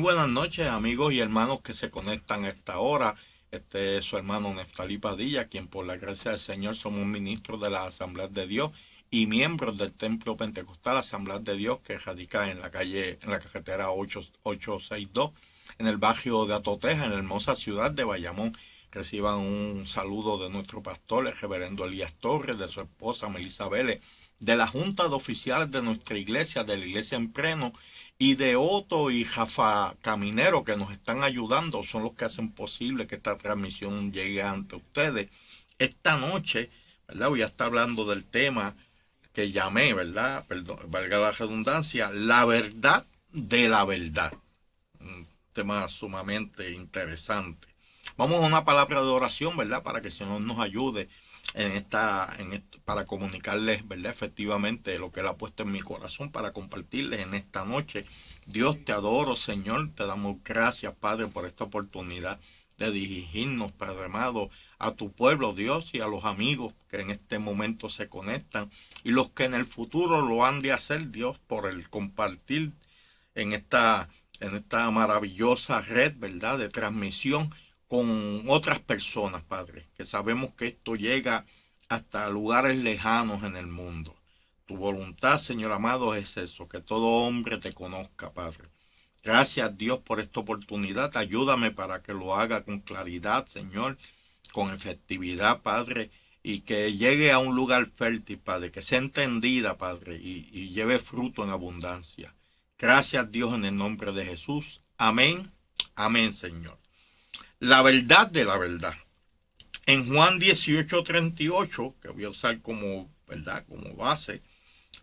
buenas noches, amigos y hermanos que se conectan a esta hora. Este es su hermano Neftalí Padilla, quien por la gracia del Señor somos ministros de la Asamblea de Dios y miembros del Templo Pentecostal Asamblea de Dios, que radica en la carretera 862, en el barrio de Atoteja, en la hermosa ciudad de Bayamón. Reciban un saludo de nuestro pastor, el reverendo Elías Torres, de su esposa Melissa Vélez, de la Junta de Oficiales de nuestra iglesia, de la iglesia en Preno, y de Otto y Jafa Caminero, que nos están ayudando, son los que hacen posible que esta transmisión llegue ante ustedes. Esta noche, ¿verdad? Voy a estar hablando del tema que llamé, ¿verdad? Perdón, valga la redundancia, la verdad de la verdad. Un tema sumamente interesante. Vamos a una palabra de oración, ¿verdad? Para que el Señor nos ayude para comunicarles, ¿verdad? Efectivamente lo que Él ha puesto en mi corazón para compartirles en esta noche. Dios, te adoro, Señor, te damos gracias, Padre, por esta oportunidad de dirigirnos, Padre amado, a tu pueblo, Dios, y a los amigos que en este momento se conectan y los que en el futuro lo han de hacer, Dios, por el compartir en esta maravillosa red, ¿verdad?, de transmisión con otras personas, Padre, que sabemos que esto llega hasta lugares lejanos en el mundo. Tu voluntad, Señor amado, es eso, que todo hombre te conozca, Padre. Gracias, Dios, por esta oportunidad. Ayúdame para que lo haga con claridad, Señor, con efectividad, Padre, y que llegue a un lugar fértil, Padre, que sea entendida, Padre, y lleve fruto en abundancia. Gracias, Dios, en el nombre de Jesús. Amén. Amén, Señor. La verdad de la verdad. En Juan 18:38, que voy a usar como, ¿verdad?, como base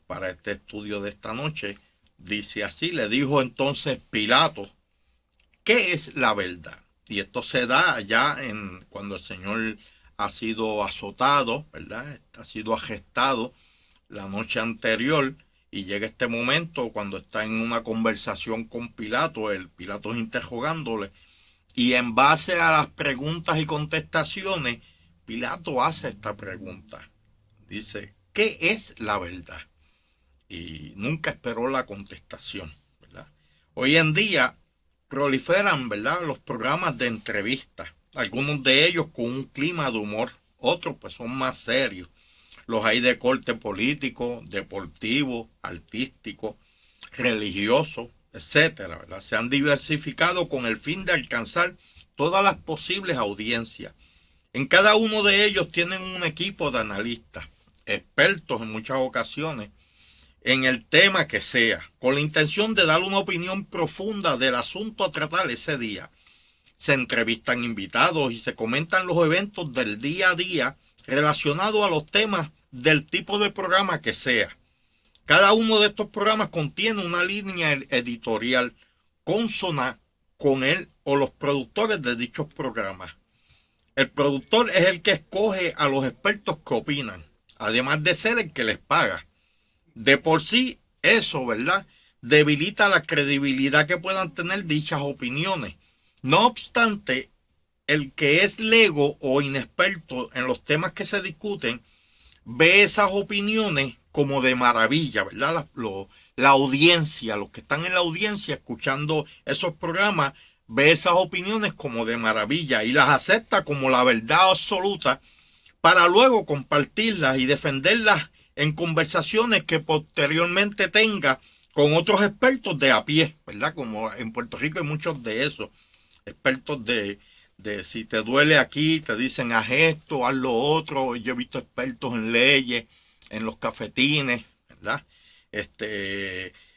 para este estudio de esta noche, dice así: le dijo entonces Pilato, ¿qué es la verdad? Y esto se da allá cuando el Señor ha sido azotado, ¿verdad? Ha sido arrestado la noche anterior, y llega este momento cuando está en una conversación con Pilato, el Pilato interrogándole, y en base a las preguntas y contestaciones, Pilato hace esta pregunta. Dice, ¿qué es la verdad? Y nunca esperó la contestación, ¿verdad? Hoy en día proliferan, ¿verdad?, los programas de entrevistas, algunos de ellos con un clima de humor, otros pues son más serios. Los hay de corte político, deportivo, artístico, religioso, etcétera, ¿verdad? Se han diversificado con el fin de alcanzar todas las posibles audiencias. En cada uno de ellos tienen un equipo de analistas, expertos en muchas ocasiones, en el tema que sea, con la intención de dar una opinión profunda del asunto a tratar ese día. Se entrevistan invitados y se comentan los eventos del día a día relacionados a los temas del tipo de programa que sea. Cada uno de estos programas contiene una línea editorial consona con él o los productores de dichos programas. El productor es el que escoge a los expertos que opinan, además de ser el que les paga. De por sí, eso, ¿verdad?, debilita la credibilidad que puedan tener dichas opiniones. No obstante, el que es lego o inexperto en los temas que se discuten ve esas opiniones como de maravilla, ¿verdad? La audiencia, los que están en la audiencia escuchando esos programas, ve esas opiniones como de maravilla y las acepta como la verdad absoluta para luego compartirlas y defenderlas en conversaciones que posteriormente tenga con otros expertos de a pie, ¿verdad? Como en Puerto Rico hay muchos de esos expertos de si te duele aquí, te dicen haz esto, haz lo otro. Yo he visto expertos en leyes, en los cafetines, ¿verdad?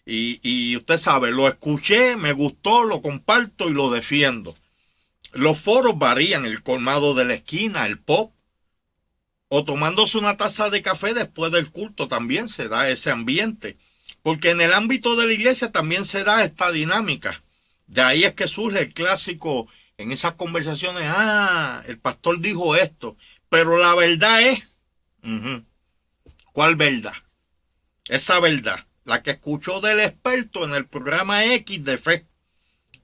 Y usted sabe, lo escuché, me gustó, lo comparto y lo defiendo. Los foros varían, el colmado de la esquina, el pop, o tomándose una taza de café después del culto también se da ese ambiente. Porque en el ámbito de la iglesia también se da esta dinámica. De ahí es que surge el clásico en esas conversaciones, el pastor dijo esto, pero la verdad es, ¿cuál verdad? Esa verdad, la que escuchó del experto en el programa X de fe,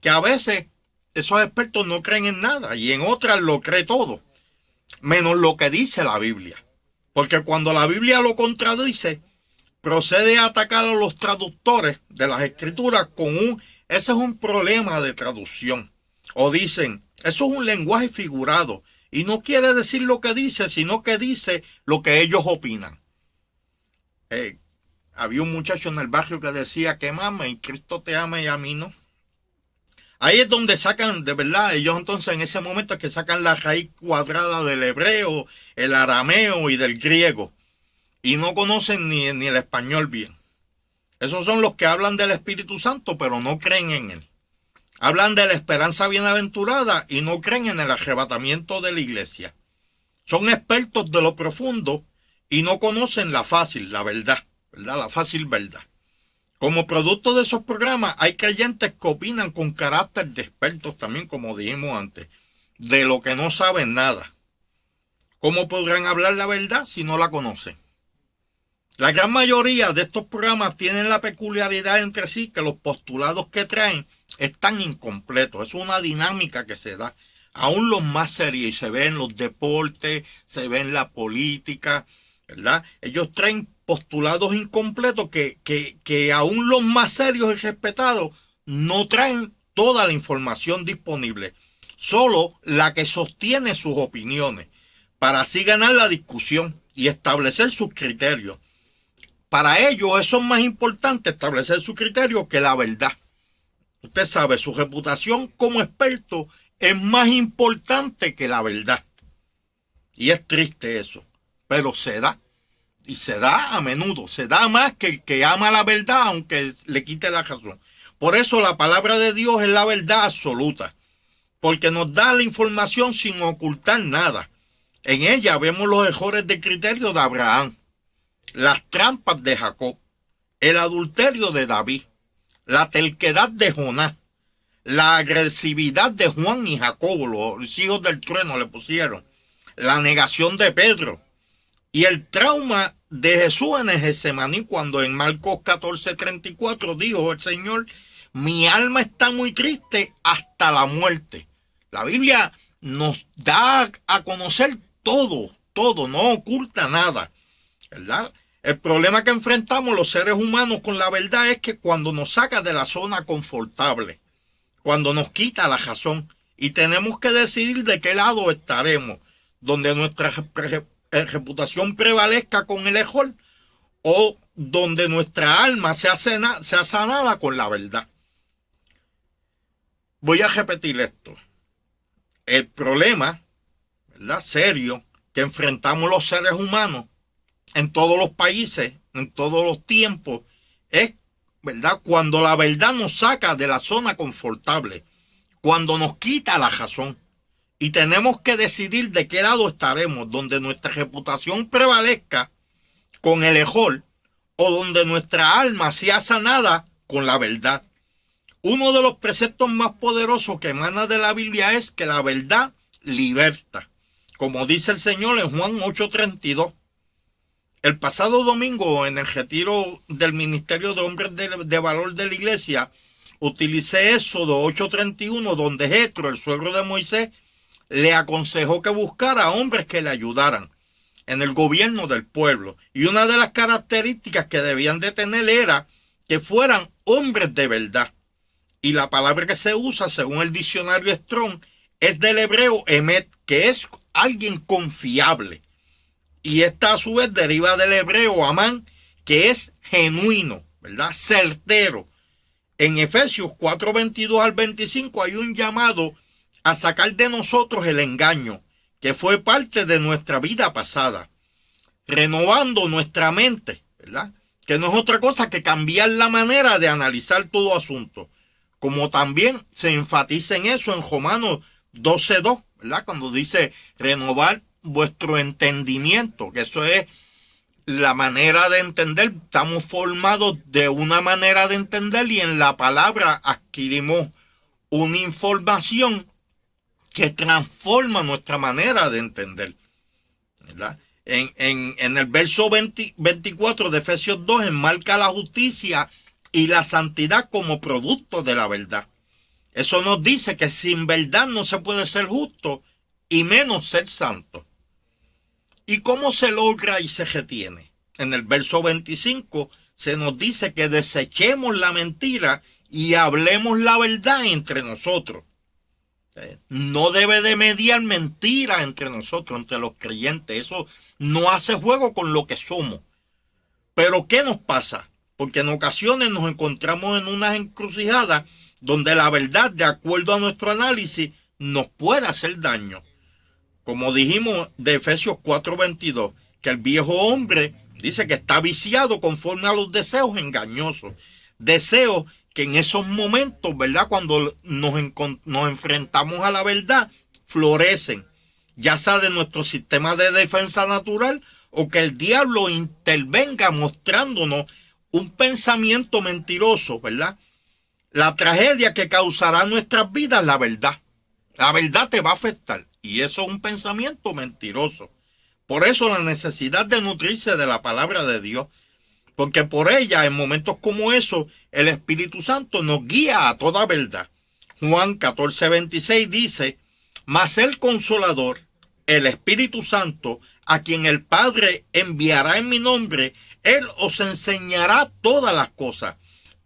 que a veces esos expertos no creen en nada y en otras lo cree todo, menos lo que dice la Biblia. Porque cuando la Biblia lo contradice, procede a atacar a los traductores de las escrituras con un ese es un problema de traducción. O dicen, eso es un lenguaje figurado. Y no quiere decir lo que dice, sino que dice lo que ellos opinan. Había un muchacho en el barrio que decía que mame y Cristo te ama y a mí no. Ahí es donde sacan, de verdad, ellos entonces en ese momento es que sacan la raíz cuadrada del hebreo, el arameo y del griego. Y no conocen ni el español bien. Esos son los que hablan del Espíritu Santo, pero no creen en él. Hablan de la esperanza bienaventurada y no creen en el arrebatamiento de la iglesia. Son expertos de lo profundo y no conocen la fácil, la verdad, ¿verdad? La fácil verdad. Como producto de esos programas, hay creyentes que opinan con carácter de expertos también, como dijimos antes, de lo que no saben nada. ¿Cómo podrán hablar la verdad si no la conocen? La gran mayoría de estos programas tienen la peculiaridad entre sí que los postulados que traen están incompletos. Es una dinámica que se da. Aún los más serios, y se ve en los deportes, se ve en la política, ¿verdad? Ellos traen postulados incompletos que aún los más serios y respetados no traen toda la información disponible. Solo la que sostiene sus opiniones, para así ganar la discusión y establecer sus criterios. Para ellos eso es más importante, establecer su criterio, que la verdad. Usted sabe, su reputación como experto es más importante que la verdad. Y es triste eso, pero se da. Y se da a menudo, se da más que el que ama la verdad, aunque le quite la razón. Por eso la palabra de Dios es la verdad absoluta, porque nos da la información sin ocultar nada. En ella vemos los errores de criterio de Abraham, las trampas de Jacob, el adulterio de David, la terquedad de Jonás, la agresividad de Juan y Jacobo, los hijos del trueno le pusieron, la negación de Pedro y el trauma de Jesús en el Getsemaní, cuando en Marcos 14:34 dijo el Señor: mi alma está muy triste hasta la muerte. La Biblia nos da a conocer todo, no oculta nada, ¿verdad? El problema que enfrentamos los seres humanos con la verdad es que cuando nos saca de la zona confortable, cuando nos quita la razón y tenemos que decidir de qué lado estaremos, donde nuestra reputación prevalezca con el error o donde nuestra alma sea sanada con la verdad. Voy a repetir esto. El problema, ¿verdad?, serio que enfrentamos los seres humanos en todos los países, en todos los tiempos, es, ¿verdad?, cuando la verdad nos saca de la zona confortable, cuando nos quita la razón y tenemos que decidir de qué lado estaremos, donde nuestra reputación prevalezca con el error o donde nuestra alma sea sanada con la verdad. Uno de los preceptos más poderosos que emana de la Biblia es que la verdad liberta, como dice el Señor en Juan 8:32. El pasado domingo, en el retiro del Ministerio de Hombres de Valor de la Iglesia, utilicé Éxodo 8:31, donde Jetro, el suegro de Moisés, le aconsejó que buscara hombres que le ayudaran en el gobierno del pueblo. Y una de las características que debían de tener era que fueran hombres de verdad. Y la palabra que se usa, según el diccionario Strong, es del hebreo emet, que es alguien confiable. Y esta a su vez deriva del hebreo amán, que es genuino, ¿verdad?, certero. En Efesios 4:22 al 25 hay un llamado a sacar de nosotros el engaño, que fue parte de nuestra vida pasada, renovando nuestra mente, ¿verdad?, que no es otra cosa que cambiar la manera de analizar todo asunto, como también se enfatiza en eso en Romanos 12:2, ¿verdad?, cuando dice renovar vuestro entendimiento, que eso es la manera de entender. Estamos formados de una manera de entender y en la palabra adquirimos una información que transforma nuestra manera de entender, ¿verdad? En el verso 24 de Efesios 2 enmarca la justicia y la santidad como producto de la verdad. Eso nos dice que sin verdad no se puede ser justo y menos ser santo. ¿Y cómo se logra y se retiene? En el verso 25 se nos dice que desechemos la mentira y hablemos la verdad entre nosotros. No debe de mediar mentira entre nosotros, entre los creyentes. Eso no hace juego con lo que somos. Pero ¿qué nos pasa? Porque en ocasiones nos encontramos en unas encrucijadas donde la verdad, de acuerdo a nuestro análisis, nos puede hacer daño. Como dijimos de Efesios 4:22, que el viejo hombre dice que está viciado conforme a los deseos engañosos. Deseos que en esos momentos, ¿verdad? Cuando nos enfrentamos a la verdad, florecen, ya sea de nuestro sistema de defensa natural o que el diablo intervenga mostrándonos un pensamiento mentiroso, ¿verdad? La tragedia que causará en nuestras vidas, la verdad. La verdad te va a afectar y eso es un pensamiento mentiroso. Por eso la necesidad de nutrirse de la palabra de Dios, porque por ella, en momentos como esos, el Espíritu Santo nos guía a toda verdad. Juan 14:26 dice, mas el Consolador, el Espíritu Santo, a quien el Padre enviará en mi nombre, Él os enseñará todas las cosas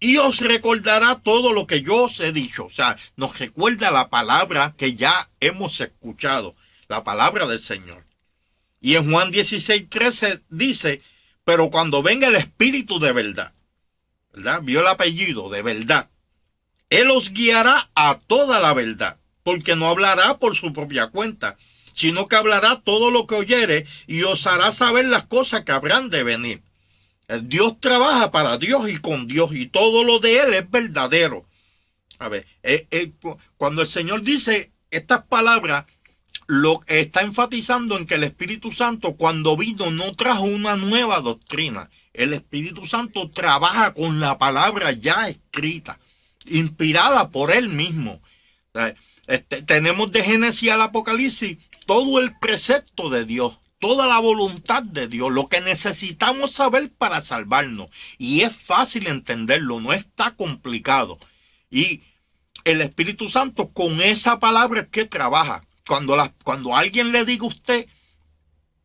y os recordará todo lo que yo os he dicho. O sea, nos recuerda la palabra que ya hemos escuchado, la palabra del Señor. Y en Juan 16:13 dice, pero cuando venga el Espíritu de verdad, ¿verdad? Vio el apellido de verdad. Él os guiará a toda la verdad, porque no hablará por su propia cuenta, sino que hablará todo lo que oyere y os hará saber las cosas que habrán de venir. Dios trabaja para Dios y con Dios, y todo lo de Él es verdadero. A ver, cuando el Señor dice estas palabras, lo está enfatizando en que el Espíritu Santo, cuando vino, no trajo una nueva doctrina. El Espíritu Santo trabaja con la palabra ya escrita, inspirada por Él mismo. Tenemos de Génesis al Apocalipsis todo el precepto de Dios, toda la voluntad de Dios, lo que necesitamos saber para salvarnos. Y es fácil entenderlo, no está complicado. Y el Espíritu Santo con esa palabra es que trabaja. Cuando alguien le diga a usted,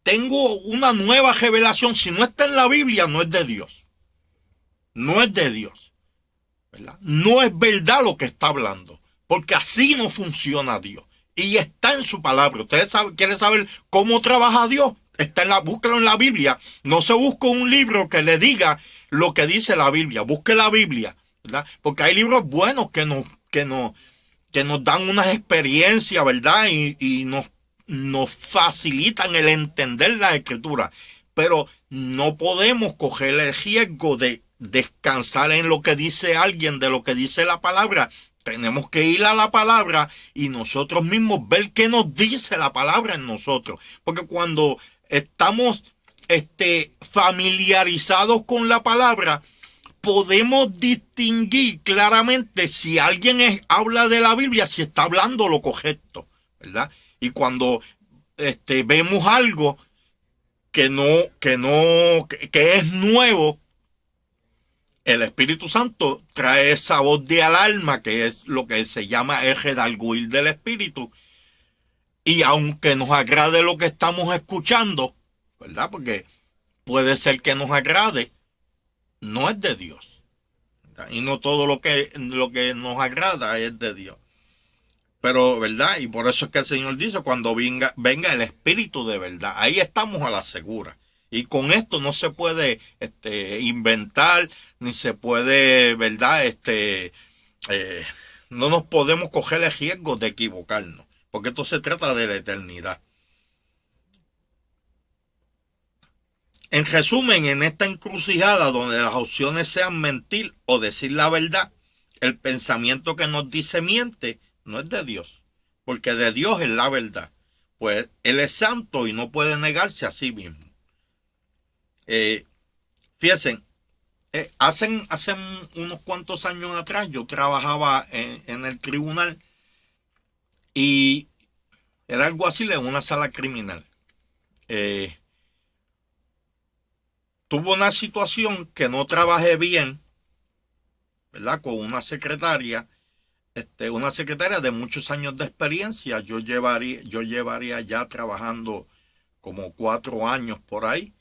tengo una nueva revelación, si no está en la Biblia, no es de Dios. No es de Dios, ¿verdad? No es verdad lo que está hablando, porque así no funciona Dios. Y está en su palabra. ¿Ustedes quieren saber cómo trabaja Dios? Búsquelo en la Biblia. No se busca un libro que le diga lo que dice la Biblia. Busque la Biblia, ¿verdad? Porque hay libros buenos que nos dan unas experiencias, ¿verdad? Y nos facilitan el entender la Escritura. Pero no podemos coger el riesgo de descansar en lo que dice alguien, de lo que dice la palabra. Tenemos que ir a la palabra y nosotros mismos ver qué nos dice la palabra en nosotros. Porque cuando estamos familiarizados con la palabra, podemos distinguir claramente si alguien habla de la Biblia, si está hablando lo correcto, ¿verdad? Y cuando vemos algo que es nuevo, el Espíritu Santo trae esa voz de alarma, que es lo que se llama el redarguir del Espíritu. Y aunque nos agrade lo que estamos escuchando, ¿verdad? Porque puede ser que nos agrade, no es de Dios, ¿verdad? Y no todo lo que nos agrada es de Dios. Pero, ¿verdad? Y por eso es que el Señor dice, cuando venga el Espíritu de verdad, ahí estamos a la segura. Y con esto no se puede inventar, ni se puede, ¿verdad? No nos podemos coger el riesgo de equivocarnos, porque esto se trata de la eternidad. En resumen, en esta encrucijada donde las opciones sean mentir o decir la verdad, el pensamiento que nos dice miente no es de Dios, porque de Dios es la verdad. Pues Él es santo y no puede negarse a sí mismo. Fíjense, hace unos cuantos años atrás yo trabajaba en el tribunal y era algo así en una sala criminal. Tuve una situación que no trabajé bien, ¿verdad? Con una secretaria de muchos años de experiencia. Yo llevaría ya trabajando como 4 años por ahí.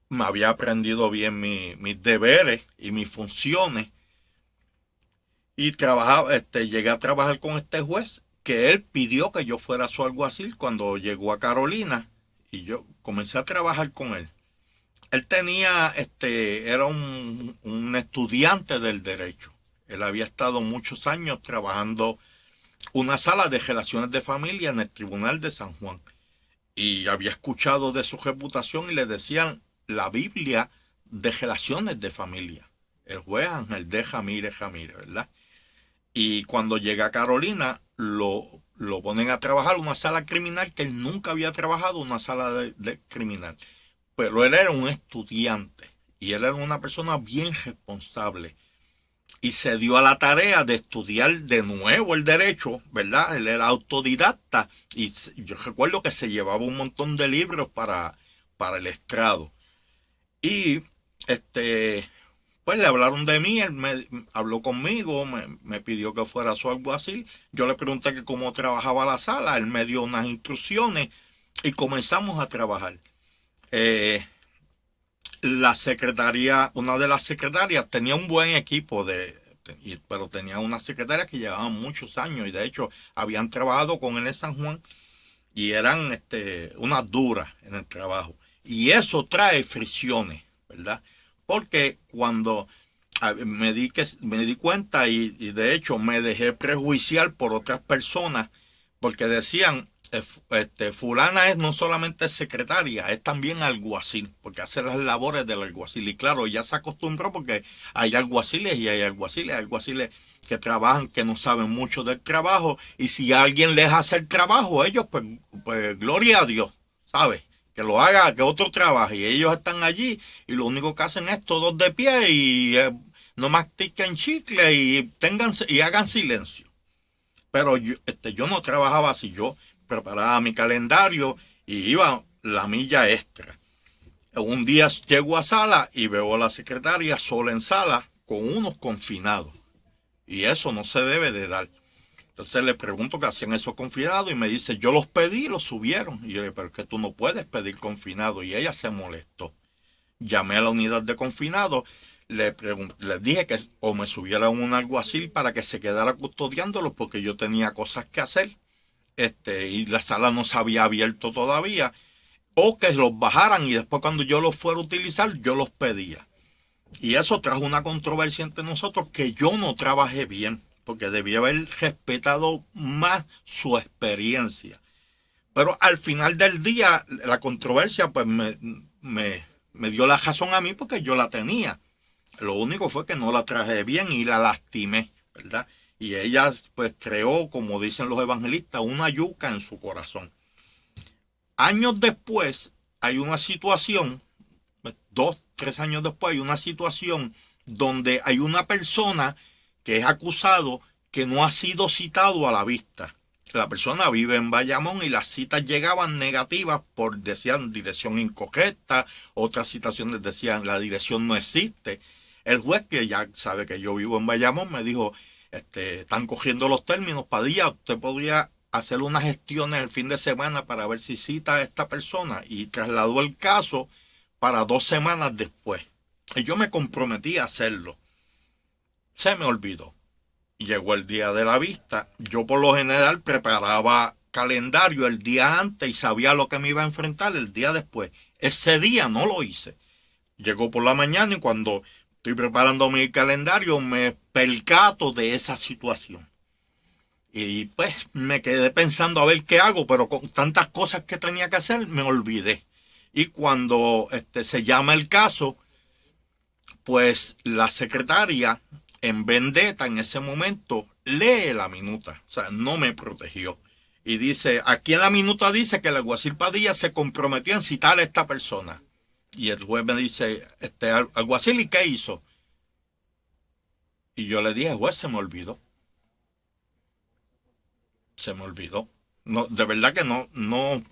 Me había aprendido bien mis deberes y mis funciones. Y trabajaba, llegué a trabajar con este juez, que él pidió que yo fuera su alguacil cuando llegó a Carolina, y yo comencé a trabajar con él. Él tenía, era un estudiante del derecho. Él había estado muchos años trabajando una sala de relaciones de familia en el Tribunal de San Juan. Y había escuchado de su reputación y le decían la Biblia de relaciones de familia. El juez Ángel de Ramírez Ramírez, ¿verdad? Y cuando llega a Carolina, lo ponen a trabajar en una sala criminal que él nunca había trabajado, una sala de criminal. Pero él era un estudiante y él era una persona bien responsable y se dio a la tarea de estudiar de nuevo el derecho, ¿verdad? Él era autodidacta y yo recuerdo que se llevaba un montón de libros para el estrado. Y pues le hablaron de mí, él me habló conmigo, me pidió que fuera su alguacil. Yo le pregunté que cómo trabajaba la sala, él me dio unas instrucciones y comenzamos a trabajar. Eh, la secretaria, una de las secretarias tenía un buen equipo pero tenía una secretaria que llevaban muchos años y de hecho habían trabajado con él en San Juan y eran unas duras en el trabajo. Y eso trae fricciones, ¿verdad? Porque cuando me di cuenta y de hecho me dejé prejuiciar por otras personas porque decían, fulana es no solamente secretaria, es también alguacil, porque hace las labores del alguacil. Y claro, ya se acostumbró porque hay alguaciles y hay alguaciles que trabajan, que no saben mucho del trabajo, y si alguien les hace el trabajo, ellos, pues gloria a Dios, ¿sabes? Que lo haga, que otro trabaje, y ellos están allí, y lo único que hacen es todos de pie, y no mastiquen chicle, y hagan silencio. Pero yo no trabajaba así, yo preparaba mi calendario y iba la milla extra. Un día llego a sala y veo a la secretaria sola en sala con unos confinados. Y eso no se debe de dar. Entonces le pregunto qué hacían esos confinados y me dice, yo los pedí y los subieron. Y yo le digo, pero es que tú no puedes pedir confinados. Y ella se molestó. Llamé a la unidad de confinados, les dije que o me subieran un alguacil para que se quedara custodiándolos porque yo tenía cosas que hacer, y la sala no se había abierto todavía, o que los bajaran y después cuando yo los fuera a utilizar yo los pedía. Y eso trajo una controversia entre nosotros que yo no trabajé bien, porque debía haber respetado más su experiencia. Pero al final del día, la controversia pues me dio la razón a mí porque yo la tenía. Lo único fue que no la traje bien y la lastimé, ¿verdad? Y ella pues creó, como dicen los evangelistas, una yuca en su corazón. Años después hay una situación, 2, 3 años después hay una situación donde hay una persona que es acusado que no ha sido citado a la vista. La persona vive en Bayamón y las citas llegaban negativas por, decían, dirección incorrecta, otras citaciones decían, la dirección no existe. El juez, que ya sabe que yo vivo en Bayamón, me dijo, están cogiendo los términos, Padilla, usted podría hacer unas gestiones el fin de semana para ver si cita a esta persona, y trasladó el caso para 2 semanas después. Y yo me comprometí a hacerlo. Se me olvidó. Llegó el día de la vista. Yo por lo general preparaba calendario el día antes y sabía lo que me iba a enfrentar el día después. Ese día no lo hice. Llegó por la mañana y cuando estoy preparando mi calendario me percato de esa situación. Y pues me quedé pensando a ver qué hago, pero con tantas cosas que tenía que hacer me olvidé. Y cuando se llama el caso, pues la secretaria, en vendetta en ese momento, lee la minuta. O sea, no me protegió. Y dice, aquí en la minuta dice que el alguacil Padilla se comprometió en citar a esta persona. Y el juez me dice, alguacil, ¿y qué hizo? Y yo le dije, juez, se me olvidó. Se me olvidó. No, de verdad que no.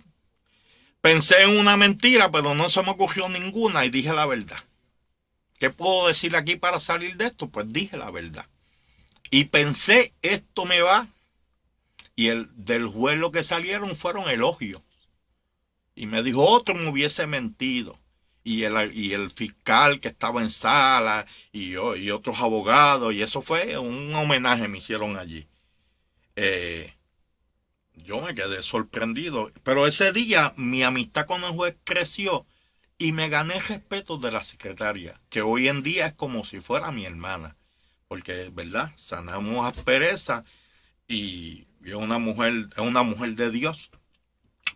Pensé en una mentira, pero no se me ocurrió ninguna y dije la verdad. ¿Qué puedo decir aquí para salir de esto? Pues dije la verdad. Y pensé, esto me va. Y del juez lo que salieron fueron elogios. Y me dijo, otro me hubiese mentido. y el fiscal que estaba en sala y otros abogados, y eso fue un homenaje me hicieron allí. Eh, yo me quedé sorprendido, pero ese día mi amistad con el juez creció y me gané el respeto de la secretaria, que hoy en día es como si fuera mi hermana, porque, ¿verdad? Sanamos aspereza y es una mujer de Dios,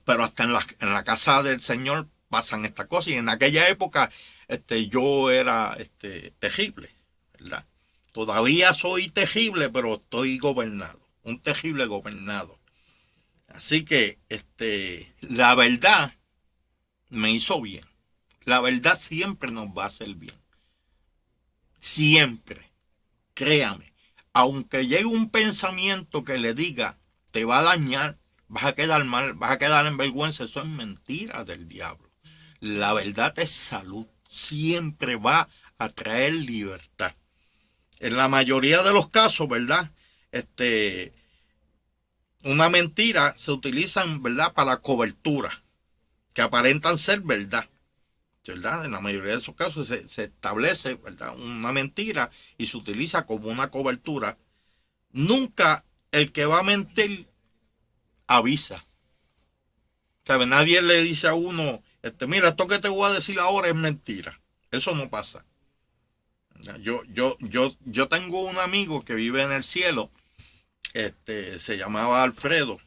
pero hasta en la casa del Señor pasan estas cosas. Y en aquella época yo era terrible, ¿verdad? Todavía soy terrible, pero estoy gobernado, un terrible gobernado. Así que la verdad me hizo bien. La verdad siempre nos va a hacer bien. Siempre. Créame. Aunque llegue un pensamiento que le diga, te va a dañar, vas a quedar mal, vas a quedar en vergüenza, eso es mentira del diablo. La verdad es salud. Siempre va a traer libertad. En la mayoría de los casos, ¿verdad? Una mentira se utiliza, ¿verdad?, para cobertura, que aparentan ser verdad. ¿Verdad? En la mayoría de esos casos se establece, ¿verdad?, una mentira y se utiliza como una cobertura. Nunca el que va a mentir avisa. ¿Sabe? Nadie le dice a uno, mira, esto que te voy a decir ahora es mentira. Eso no pasa. Yo tengo un amigo que vive en el cielo, se llamaba Alfredo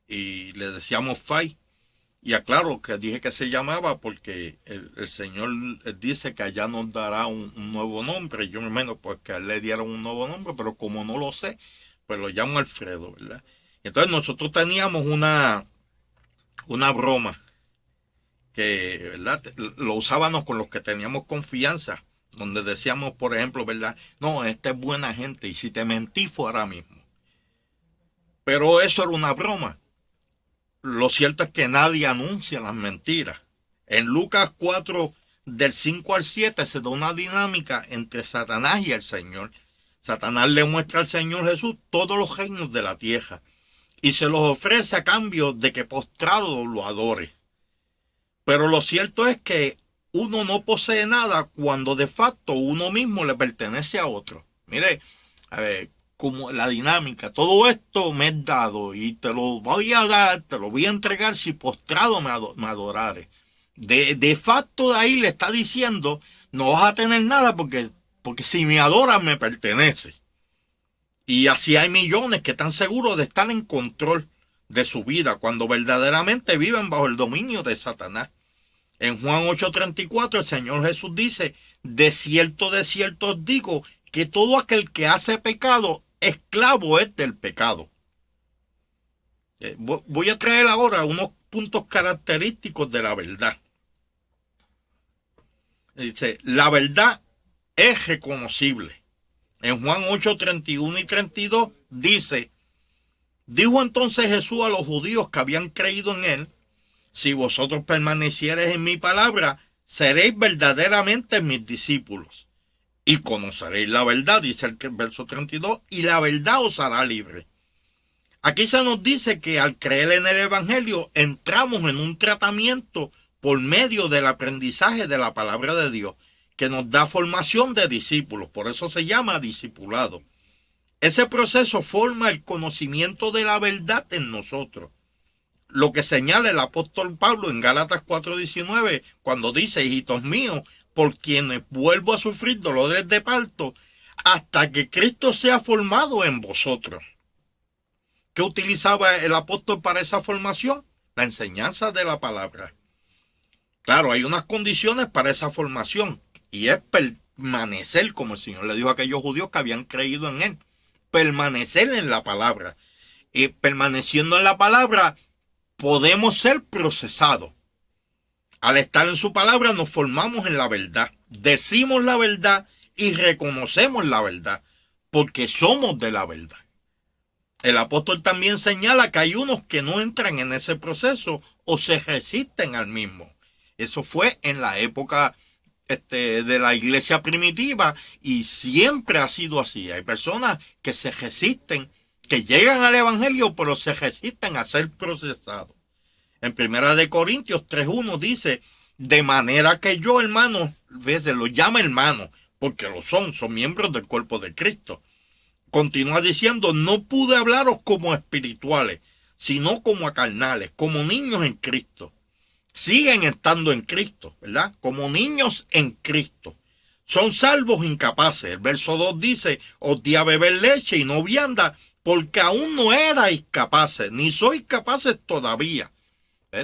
y le decíamos Fay. Y aclaro que dije que se llamaba porque el Señor dice que allá nos dará un nuevo nombre. Yo me imagino pues que a él le dieron un nuevo nombre, pero como no lo sé, pues lo llamo Alfredo, ¿verdad? Entonces nosotros teníamos una broma que, ¿verdad?, lo usábamos con los que teníamos confianza, donde decíamos, por ejemplo, ¿verdad?, no, esta es buena gente y si te mentí fue ahora mismo. Pero eso era una broma. Lo cierto es que nadie anuncia las mentiras. En Lucas 4, del 5 al 7, se da una dinámica entre Satanás y el Señor. Satanás le muestra al Señor Jesús todos los reinos de la tierra y se los ofrece a cambio de que postrado lo adore. Pero lo cierto es que uno no posee nada cuando de facto uno mismo le pertenece a otro. Mire, a ver, como la dinámica, todo esto me es dado y te lo voy a dar, te lo voy a entregar si postrado me adorares. De facto de ahí le está diciendo, no vas a tener nada porque si me adoras me pertenece. Y así hay millones que están seguros de estar en control de su vida cuando verdaderamente viven bajo el dominio de Satanás. En Juan 8:34 el Señor Jesús dice, de cierto os digo que todo aquel que hace pecado, esclavo es del pecado. Voy a traer ahora unos puntos característicos de la verdad. Dice, la verdad es reconocible. En Juan 8:31 y 32 dice, dijo entonces Jesús a los judíos que habían creído en él, si vosotros permaneciereis en mi palabra, seréis verdaderamente mis discípulos y conoceréis la verdad, dice el verso 32, y la verdad os hará libre. Aquí se nos dice que al creer en el Evangelio entramos en un tratamiento por medio del aprendizaje de la palabra de Dios, que nos da formación de discípulos, por eso se llama discipulado. Ese proceso forma el conocimiento de la verdad en nosotros. Lo que señala el apóstol Pablo en Gálatas 4:19, cuando dice, hijitos míos, por quienes vuelvo a sufrir dolores de parto, hasta que Cristo sea formado en vosotros. ¿Qué utilizaba el apóstol para esa formación? La enseñanza de la palabra. Claro, hay unas condiciones para esa formación, y es permanecer, como el Señor le dijo a aquellos judíos que habían creído en él, permanecer en la palabra. Y permaneciendo en la palabra, podemos ser procesados. Al estar en su palabra nos formamos en la verdad, decimos la verdad y reconocemos la verdad, porque somos de la verdad. El apóstol también señala que hay unos que no entran en ese proceso o se resisten al mismo. Eso fue en la época de la iglesia primitiva y siempre ha sido así. Hay personas que se resisten, que llegan al evangelio pero se resisten a ser procesados. En 1 Corintios 3:1 dice, De manera que yo, hermano, veces lo llama hermano, porque lo son miembros del cuerpo de Cristo. Continúa diciendo, no pude hablaros como espirituales, sino como a carnales, como niños en Cristo. Siguen estando en Cristo, ¿verdad? Como niños en Cristo. Son salvos incapaces. El verso 2 dice, os di a beber leche y no vianda, porque aún no erais capaces, ni sois capaces todavía.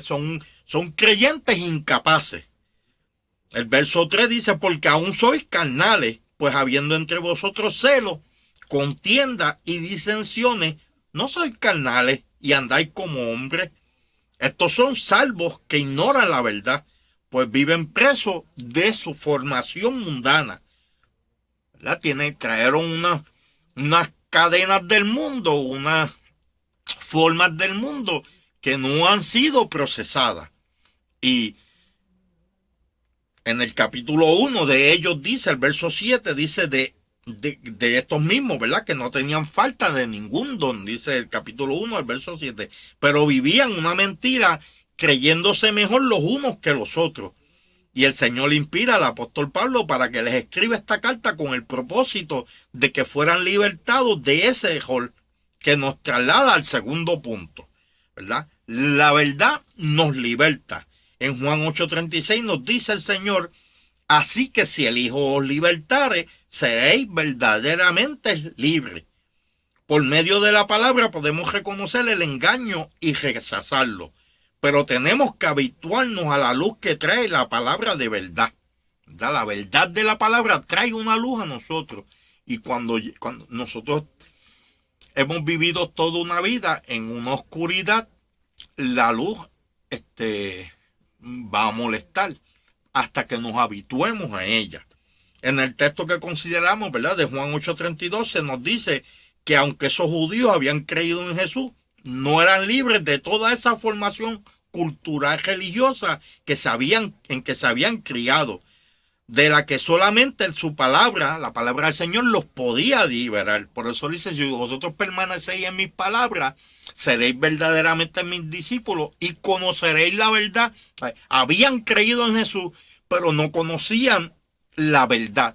Son creyentes incapaces. El verso 3 dice, porque aún sois carnales, pues habiendo entre vosotros celos, contienda y disensiones, no sois carnales y andáis como hombres. Estos son salvos que ignoran la verdad, pues viven presos de su formación mundana. ¿Verdad? Trajeron unas cadenas del mundo, unas formas del mundo que no han sido procesadas. Y en el capítulo 1 de ellos dice, el verso 7 dice de estos mismos, ¿verdad? Que no tenían falta de ningún don, dice el capítulo 1, el verso 7. Pero vivían una mentira creyéndose mejor los unos que los otros. Y el Señor inspira al apóstol Pablo para que les escriba esta carta con el propósito de que fueran libertados de ese error que nos traslada al segundo punto, ¿verdad? La verdad nos liberta. En Juan 8:36 nos dice el Señor, así que si el Hijo os libertare, seréis verdaderamente libres. Por medio de la palabra podemos reconocer el engaño y rechazarlo. Pero tenemos que habituarnos a la luz que trae la palabra de verdad. La verdad de la palabra trae una luz a nosotros. Y cuando nosotros hemos vivido toda una vida en una oscuridad, la luz va a molestar hasta que nos habituemos a ella. En el texto que consideramos, ¿verdad? De Juan 8:32 se nos dice que aunque esos judíos habían creído en Jesús, no eran libres de toda esa formación cultural religiosa en que se habían criado, de la que solamente su palabra, la palabra del Señor, los podía liberar. Por eso dice, si vosotros permanecéis en mis palabras, seréis verdaderamente mis discípulos y conoceréis la verdad. Habían creído en Jesús, pero no conocían la verdad.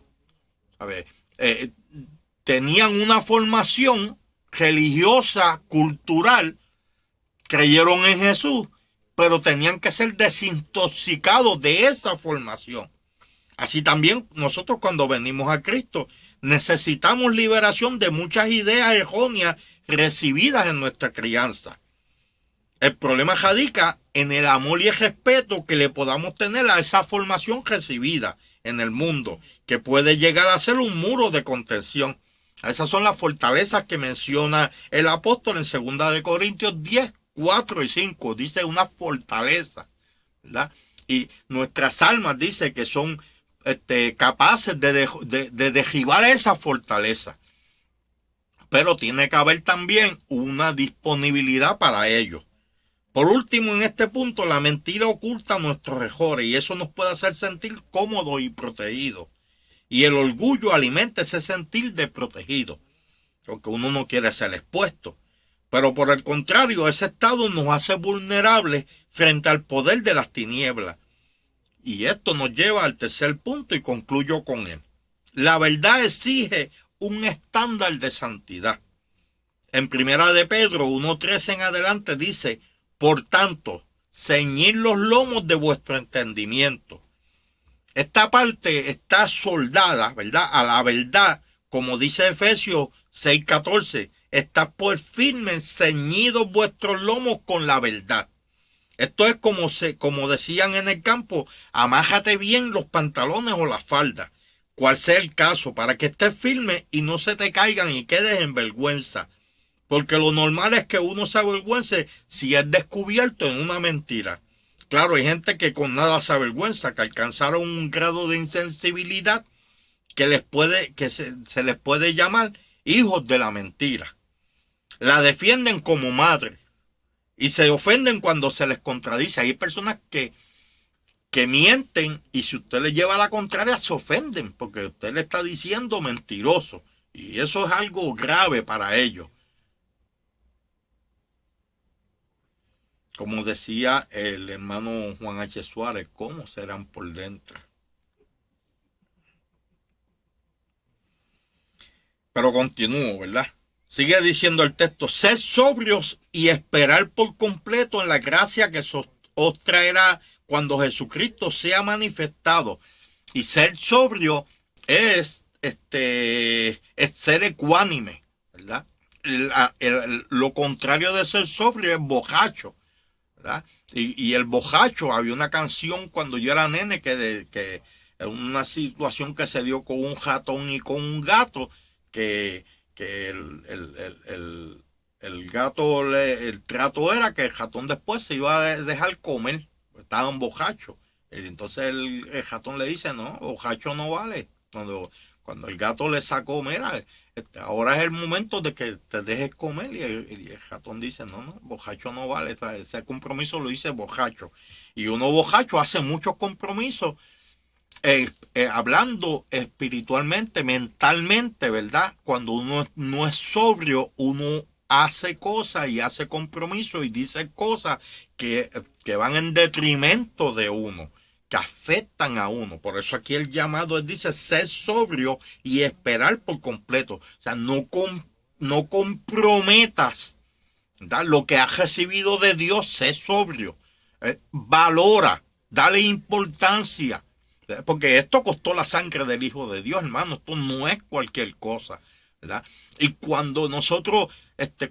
Tenían una formación religiosa, cultural, creyeron en Jesús, pero tenían que ser desintoxicados de esa formación. Así también nosotros cuando venimos a Cristo necesitamos liberación de muchas ideas erróneas recibidas en nuestra crianza. El problema radica en el amor y el respeto que le podamos tener a esa formación recibida en el mundo, que puede llegar a ser un muro de contención. Esas son las fortalezas que menciona el apóstol en 2 Corintios 10, 4 y 5. Dice una fortaleza, ¿verdad? Y nuestras almas dice que son capaces de derribar esa fortaleza. Pero tiene que haber también una disponibilidad para ello. Por último, en este punto, la mentira oculta nuestros errores y eso nos puede hacer sentir cómodos y protegidos. Y el orgullo alimenta ese sentir de protegido, porque uno no quiere ser expuesto. Pero por el contrario, ese estado nos hace vulnerables frente al poder de las tinieblas. Y esto nos lleva al tercer punto y concluyo con él. La verdad exige un estándar de santidad. En Primera de Pedro 1:13 en adelante dice, por tanto, ceñid los lomos de vuestro entendimiento. Esta parte está soldada, ¿verdad? A la verdad, como dice Efesios 6:14, está por firme ceñidos vuestros lomos con la verdad. Esto es como decían en el campo, amájate bien los pantalones o las faldas, cual sea el caso, para que estés firme y no se te caigan y quedes en vergüenza. Porque lo normal es que uno se avergüence si es descubierto en una mentira. Claro, hay gente que con nada se avergüenza, que alcanzaron un grado de insensibilidad que se les puede llamar hijos de la mentira. La defienden como madre y se ofenden cuando se les contradice. Hay personas que mienten y si usted le lleva la contraria se ofenden porque usted le está diciendo mentiroso. Y eso es algo grave para ellos. Como decía el hermano Juan H. Suárez, ¿cómo serán por dentro? Pero continúo, ¿verdad? Sigue diciendo el texto, sed sobrios y esperar por completo en la gracia que os traerá cuando Jesucristo sea manifestado. Y ser sobrio es ser ecuánime, ¿verdad? Lo contrario de ser sobrio es bojacho, ¿verdad? Y el bojacho, había una canción cuando yo era nene que una situación que se dio con un ratón y con un gato, que, que el gato, el trato era que el ratón después se iba a dejar comer, estaban bojachos. Entonces el ratón le dice, no, bojacho no vale. Cuando el gato le sacó, mira, ahora es el momento de que te dejes comer. Y el ratón dice, no, no, bojacho no vale. Ese compromiso lo dice bojacho. Y uno bojacho hace muchos compromisos, hablando espiritualmente, mentalmente, ¿verdad? Cuando uno no es sobrio, uno hace cosas y hace compromisos y dice cosas que van en detrimento de uno, que afectan a uno. Por eso aquí el llamado dice ser sobrio y esperar por completo. O sea, no comprometas, ¿verdad? Lo que has recibido de Dios, sé sobrio. Valora, dale importancia. Porque esto costó la sangre del Hijo de Dios, hermano. Esto no es cualquier cosa, ¿verdad? Y cuando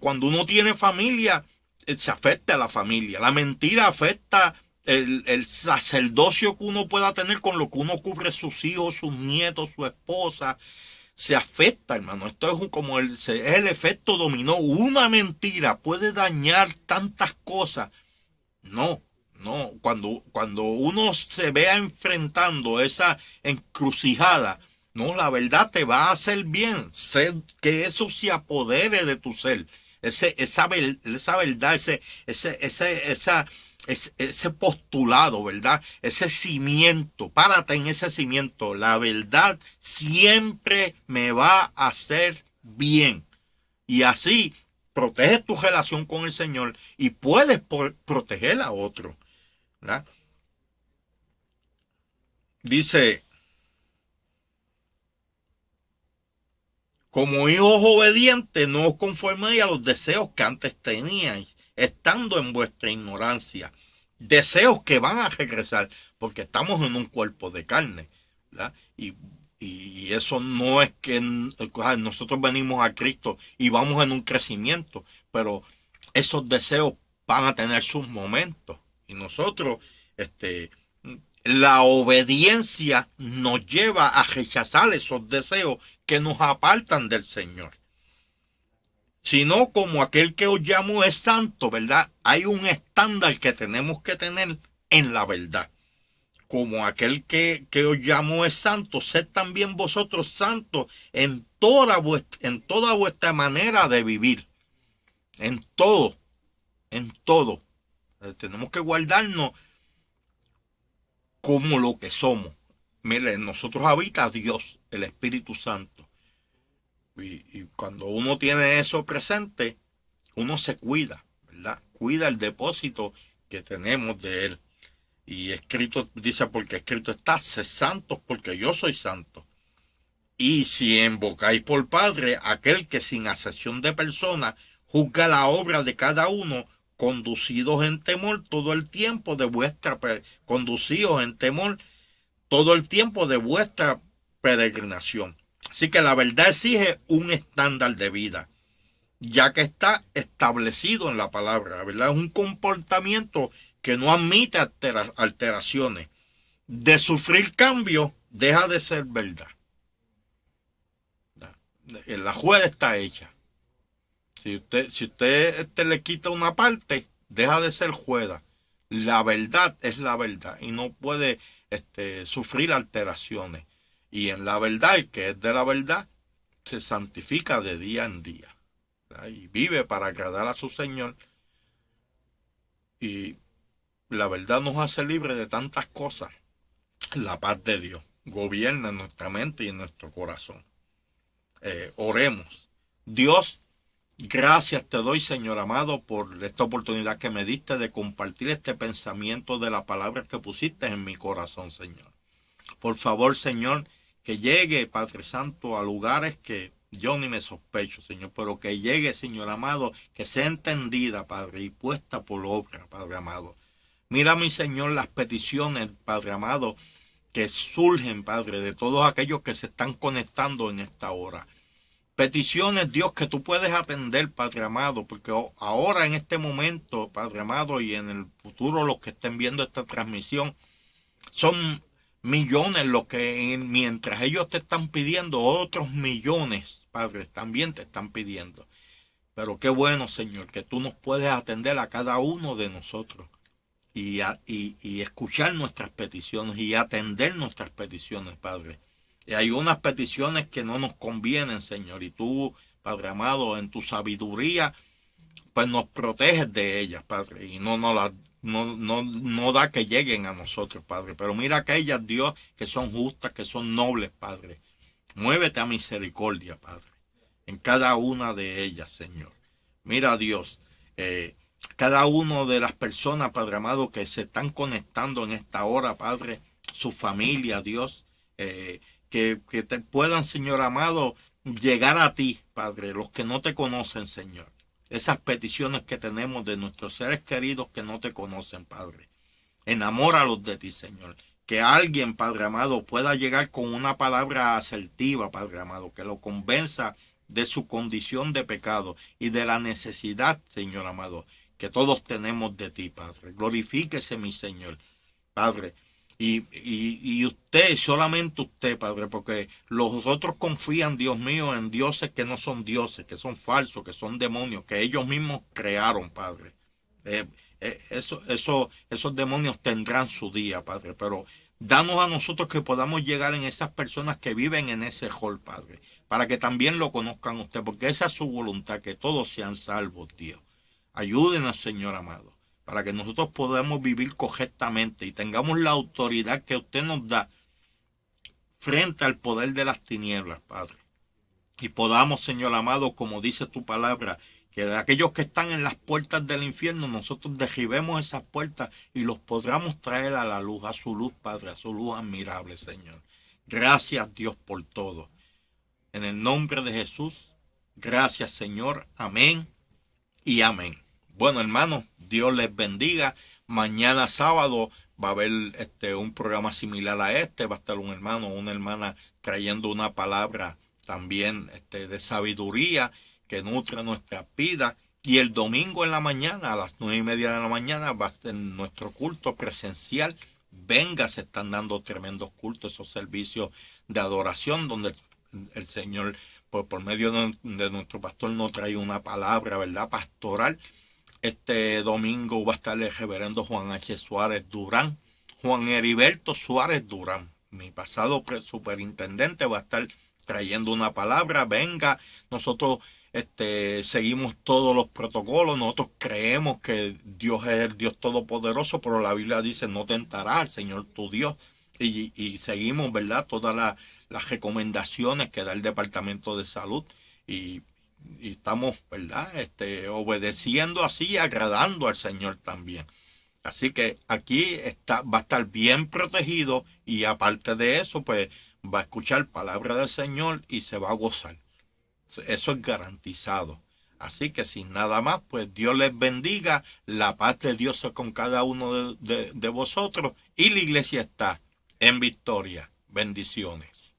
cuando uno tiene familia, se afecta a la familia. La mentira afecta el sacerdocio que uno pueda tener con lo que uno cubre sus hijos, sus nietos, su esposa. Se afecta, hermano. Esto es es el efecto dominó. Una mentira puede dañar tantas cosas. No, no. Cuando uno se vea enfrentando esa encrucijada, no, la verdad te va a hacer bien. Sé que eso se apodere de tu ser. Esa verdad, ese postulado, ¿verdad? Ese cimiento, párate en ese cimiento. La verdad siempre me va a hacer bien. Y así proteges tu relación con el Señor y puedes proteger a otro, ¿verdad? Dice, como hijos obedientes, no os conforméis a los deseos que antes teníais, estando en vuestra ignorancia. Deseos que van a regresar, porque estamos en un cuerpo de carne, ¿verdad? Y eso no es que nosotros venimos a Cristo y vamos en un crecimiento, pero esos deseos van a tener sus momentos. Y nosotros, este, la obediencia nos lleva a rechazar esos deseos que nos apartan del Señor. Sino como aquel que os llamo es santo, ¿verdad? Hay un estándar que tenemos que tener en la verdad. Como aquel que os llamo es santo, sed también vosotros santos en toda vuestra manera de vivir. En todo, en todo. Tenemos que guardarnos como lo que somos. Mire, en nosotros habita Dios, el Espíritu Santo. Y cuando uno tiene eso presente, uno se cuida, ¿verdad? Cuida el depósito que tenemos de Él. Y escrito, dice, porque escrito está, sed santos porque yo soy santo. Y si invocáis por Padre aquel que sin acepción de persona juzga la obra de cada uno, conducidos en temor todo el tiempo de conducidos en temor todo el tiempo de vuestra peregrinación. Así que la verdad exige un estándar de vida, ya que está establecido en la palabra, ¿verdad? Es un comportamiento que no admite alteraciones. De sufrir cambio, deja de ser verdad. La juega está hecha. Si usted le quita una parte, deja de ser juega. La verdad es la verdad y no puede sufrir alteraciones. Y en la verdad, el que es de la verdad, se santifica de día en día, ¿verdad? Y vive para agradar a su Señor. Y la verdad nos hace libres de tantas cosas. La paz de Dios gobierna en nuestra mente y en nuestro corazón. Oremos. Dios, Gracias te doy, Señor amado, por esta oportunidad que me diste de compartir este pensamiento de la palabra que pusiste en mi corazón, Señor. Por favor, Señor, que llegue, Padre Santo, a lugares que yo ni me sospecho, Señor, pero que llegue, Señor amado, que sea entendida, Padre, y puesta por obra, Padre amado. Mira, mi Señor, las peticiones, Padre amado, que surgen, Padre, de todos aquellos que se están conectando en esta hora. Peticiones, Dios, que tú puedes atender, Padre amado, porque ahora en este momento, Padre amado, y en el futuro los que estén viendo esta transmisión, son millones los que mientras ellos te están pidiendo, otros millones, Padre, también te están pidiendo. Pero qué bueno, Señor, que tú nos puedes atender a cada uno de nosotros y escuchar nuestras peticiones y atender nuestras peticiones, Padre. Y hay unas peticiones que no nos convienen, Señor, y tú, Padre amado, en tu sabiduría, pues nos proteges de ellas, Padre, y no da que lleguen a nosotros, Padre. Pero mira aquellas, Dios, que son justas, que son nobles, Padre. Muévete a misericordia, Padre, en cada una de ellas, Señor. Mira, Dios, cada una de las personas, Padre amado, que se están conectando en esta hora, Padre, su familia, Dios, que te puedan, Señor amado, llegar a ti, Padre, los que no te conocen, Señor. Esas peticiones que tenemos de nuestros seres queridos que no te conocen, Padre. Enamóralos de ti, Señor. Que alguien, Padre amado, pueda llegar con una palabra asertiva, Padre amado, que lo convenza de su condición de pecado y de la necesidad, Señor amado, que todos tenemos de ti, Padre. Glorifíquese, mi Señor, Padre. Y usted, solamente usted, Padre, porque los otros confían, Dios mío, en dioses que no son dioses, que son falsos, que son demonios, que ellos mismos crearon, Padre. Esos demonios tendrán su día, Padre, pero danos a nosotros que podamos llegar en esas personas que viven en ese hall, Padre, para que también lo conozcan usted, porque esa es su voluntad, que todos sean salvos, Dios. Ayúdenos, Señor amado, para que nosotros podamos vivir correctamente y tengamos la autoridad que usted nos da frente al poder de las tinieblas, Padre. Y podamos, Señor amado, como dice tu palabra, que de aquellos que están en las puertas del infierno, nosotros derribemos esas puertas y los podamos traer a la luz, a su luz, Padre, a su luz admirable, Señor. Gracias, Dios, por todo. En el nombre de Jesús, gracias, Señor. Amén y amén. Bueno, hermanos, Dios les bendiga. Mañana sábado va a haber un programa similar a este. Va a estar un hermano o una hermana trayendo una palabra también de sabiduría que nutre nuestra vida. Y el domingo en la mañana, a las 9:30 de la mañana, va a ser nuestro culto presencial. Venga, se están dando tremendos cultos, esos servicios de adoración donde el Señor, por medio de nuestro pastor, nos trae una palabra, ¿verdad?, pastoral. Este domingo va a estar el reverendo Juan H. Suárez Durán, Juan Heriberto Suárez Durán, mi pasado superintendente, va a estar trayendo una palabra. Venga, nosotros seguimos todos los protocolos, nosotros creemos que Dios es el Dios todopoderoso, pero la Biblia dice no tentará al Señor tu Dios, y seguimos, ¿verdad?, todas las recomendaciones que da el Departamento de Salud, y estamos, ¿verdad?, obedeciendo así, agradando al Señor también. Así que aquí va a estar bien protegido, y aparte de eso, pues va a escuchar palabra del Señor y se va a gozar. Eso es garantizado. Así que sin nada más, pues Dios les bendiga, la paz de Dios es con cada uno de vosotros, y la iglesia está en victoria. Bendiciones.